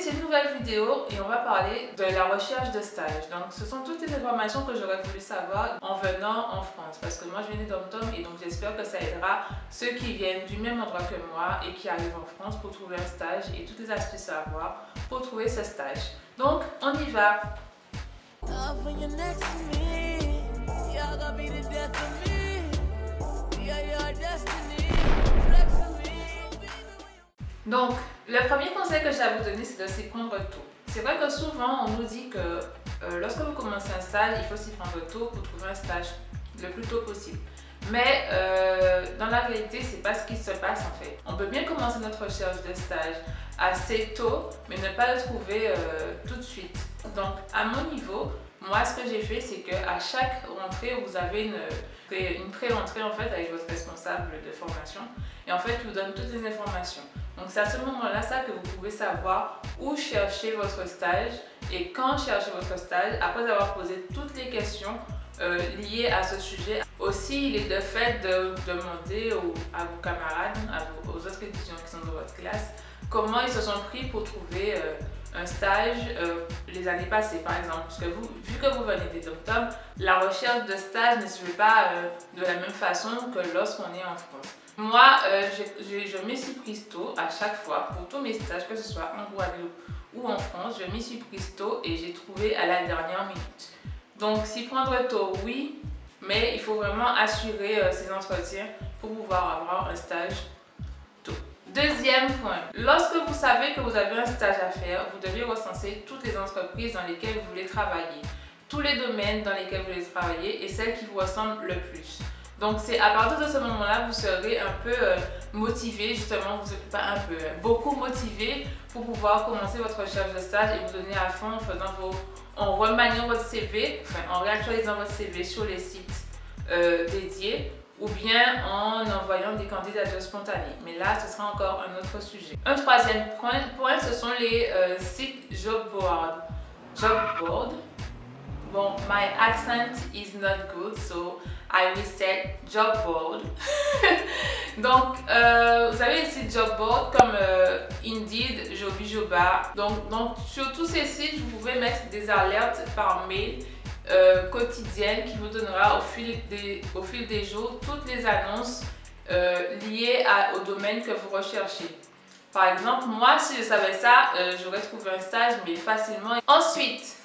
cette nouvelle vidéo et on va parler de la recherche de stage. Donc ce sont toutes les informations que j'aurais voulu savoir en venant en France parce que moi je viens des dom-tom et donc j'espère que ça aidera ceux qui viennent du même endroit que moi et qui arrivent en France pour trouver un stage et toutes les astuces à avoir pour trouver ce stage. Donc on y va! Donc, le premier conseil que j'ai à vous donner, c'est de s'y prendre tôt. C'est vrai que souvent, on nous dit que lorsque vous commencez un stage, il faut s'y prendre tôt pour trouver un stage le plus tôt possible. Mais dans la réalité, c'est pas ce qui se passe en fait. On peut bien commencer notre recherche de stage assez tôt, mais ne pas le trouver tout de suite. Donc, à mon niveau, moi, ce que j'ai fait, c'est qu'à chaque rentrée, vous avez une pré-rentrée en fait avec votre responsable de formation et en fait, il vous donne toutes les informations. Donc, c'est à ce moment-là ça que vous pouvez savoir où chercher votre stage et quand chercher votre stage après avoir posé toutes les questions liées à ce sujet. Aussi, il est de fait de demander à vos camarades, aux autres étudiants qui sont dans votre classe, comment ils se sont pris pour trouver un stage les années passées par exemple. Parce que vu que vous venez des dom-tom, la recherche de stage ne se fait pas de la même façon que lorsqu'on est en France. Moi, je m'y suis prise tôt à chaque fois pour tous mes stages, que ce soit en Guadeloupe ou en France, je m'y suis prise tôt et j'ai trouvé à la dernière minute. Donc, s'y prendre tôt, oui, mais il faut vraiment assurer ces entretiens pour pouvoir avoir un stage tôt. Deuxième point, lorsque vous savez que vous avez un stage à faire, vous devez recenser toutes les entreprises dans lesquelles vous voulez travailler, tous les domaines dans lesquels vous voulez travailler et celles qui vous ressemblent le plus. Donc c'est à partir de ce moment-là, vous serez un peu motivé, justement, beaucoup motivé pour pouvoir commencer votre recherche de stage et vous donner à fond en remaniant votre CV, en réactualisant votre CV sur les sites dédiés ou bien en envoyant des candidatures spontanées. Mais là, ce sera encore un autre sujet. Un troisième point, ce sont les sites job board. Bon, my accent is not good, so I will say job board. Donc, vous avez les sites job board comme Indeed, Jobijoba. Donc, sur tous ces sites, vous pouvez mettre des alertes par mail quotidiennes qui vous donnera au fil des jours toutes les annonces liées au domaine que vous recherchez. Par exemple, moi, si je savais ça, j'aurais trouvé un stage, mais facilement. Ensuite,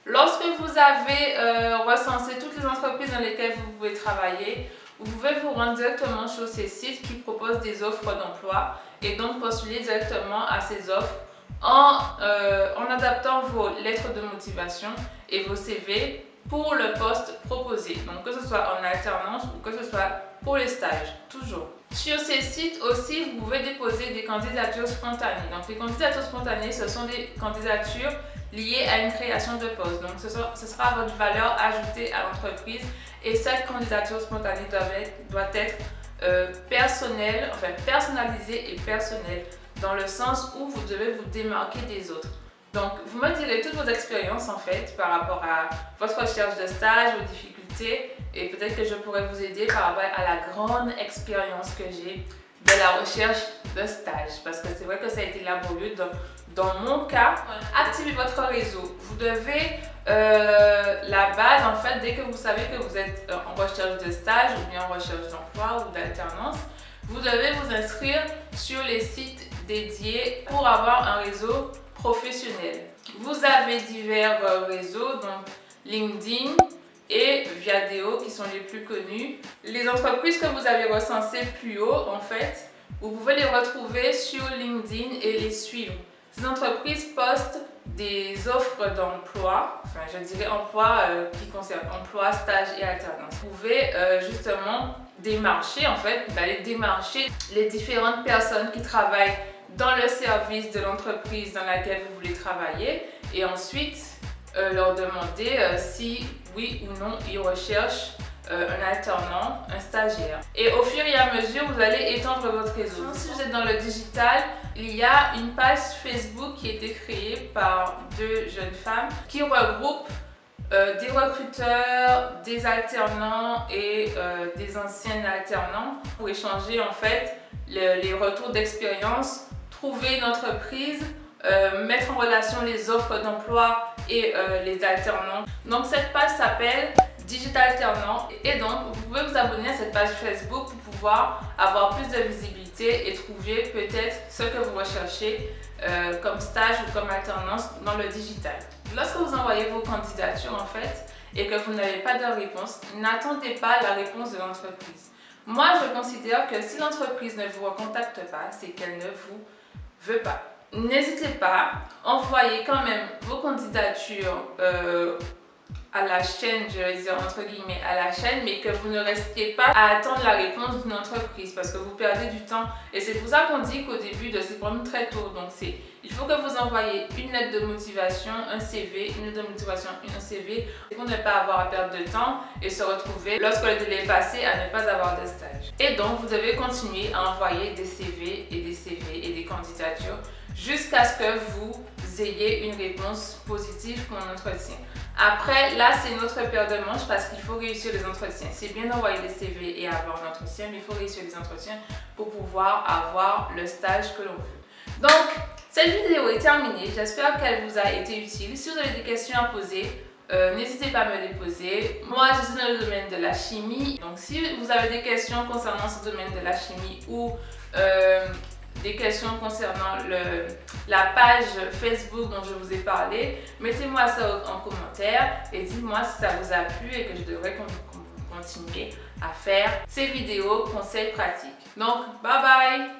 lorsque vous avez recensé toutes les entreprises dans lesquelles vous pouvez travailler, vous pouvez vous rendre directement sur ces sites qui proposent des offres d'emploi et donc postuler directement à ces offres en adaptant vos lettres de motivation et vos CV pour le poste proposé. Donc que ce soit en alternance ou que ce soit pour les stages, toujours. Sur ces sites aussi, vous pouvez déposer des candidatures spontanées. Donc les candidatures spontanées, ce sont des candidatures liées à une création de poste. Donc ce sera votre valeur ajoutée à l'entreprise et cette candidature spontanée doit être personnalisée et personnelle dans le sens où vous devez vous démarquer des autres. Donc vous me direz toutes vos expériences en fait par rapport à votre recherche de stage, vos difficultés et peut-être que je pourrais vous aider par rapport à la grande expérience que j'ai de la recherche de stage parce que c'est vrai que ça a été laborieux. Dans mon cas, activez votre réseau. Vous devez, la base en fait, dès que vous savez que vous êtes en recherche de stage ou bien en recherche d'emploi ou d'alternance, vous devez vous inscrire sur les sites dédiés pour avoir un réseau professionnel. Vous avez divers réseaux, donc LinkedIn et Viadeo qui sont les plus connus. Les entreprises que vous avez recensées plus haut, en fait, vous pouvez les retrouver sur LinkedIn et les suivre. Ces entreprises postent des offres d'emploi, je dirais emploi qui concerne emploi, stage et alternance. Vous pouvez justement démarcher, d'aller démarcher les différentes personnes qui travaillent dans le service de l'entreprise dans laquelle vous voulez travailler et ensuite leur demander si oui ou non ils recherchent un alternant, un stagiaire. Et au fur et à mesure, vous allez étendre votre réseau. Si vous êtes dans le digital, il y a une page Facebook qui a été créée par deux jeunes femmes qui regroupe des recruteurs, des alternants et des anciens alternants pour échanger en fait les retours d'expérience, trouver une entreprise mettre en relation les offres d'emploi et les alternants. Donc cette page s'appelle Digital Alternant et donc vous pouvez vous abonner à cette page Facebook pour pouvoir avoir plus de visibilité et trouver peut-être ce que vous recherchez comme stage ou comme alternance dans le digital. Lorsque vous envoyez vos candidatures en fait et que vous n'avez pas de réponse, n'attendez pas la réponse de l'entreprise. Moi, je considère que si l'entreprise ne vous recontacte pas, c'est qu'elle ne vous veut pas. N'hésitez pas, envoyez quand même vos candidatures à la chaîne, je vais dire entre guillemets à la chaîne, mais que vous ne restiez pas à attendre la réponse d'une entreprise parce que vous perdez du temps. Et c'est pour ça qu'on dit qu'au début de s'y prendre très tôt. Donc il faut que vous envoyez une lettre de motivation, un CV, une lettre de motivation, un CV pour ne pas avoir à perdre de temps et se retrouver lorsque le délai est passé à ne pas avoir de stage. Et donc vous devez continuer à envoyer des CV et des CV et des candidatures jusqu'à ce que vous ayez une réponse positive pour un entretien. Après, là, c'est notre paire de manches parce qu'il faut réussir les entretiens. C'est bien d'envoyer des CV et avoir un entretien, mais il faut réussir les entretiens pour pouvoir avoir le stage que l'on veut. Donc, cette vidéo est terminée. J'espère qu'elle vous a été utile. Si vous avez des questions à poser, n'hésitez pas à me les poser. Moi, je suis dans le domaine de la chimie. Donc, si vous avez des questions concernant ce domaine de la chimie ou des questions concernant la page Facebook dont je vous ai parlé, mettez-moi ça en commentaire et dites-moi si ça vous a plu et que je devrais continuer à faire ces vidéos conseils pratiques. Donc, bye bye!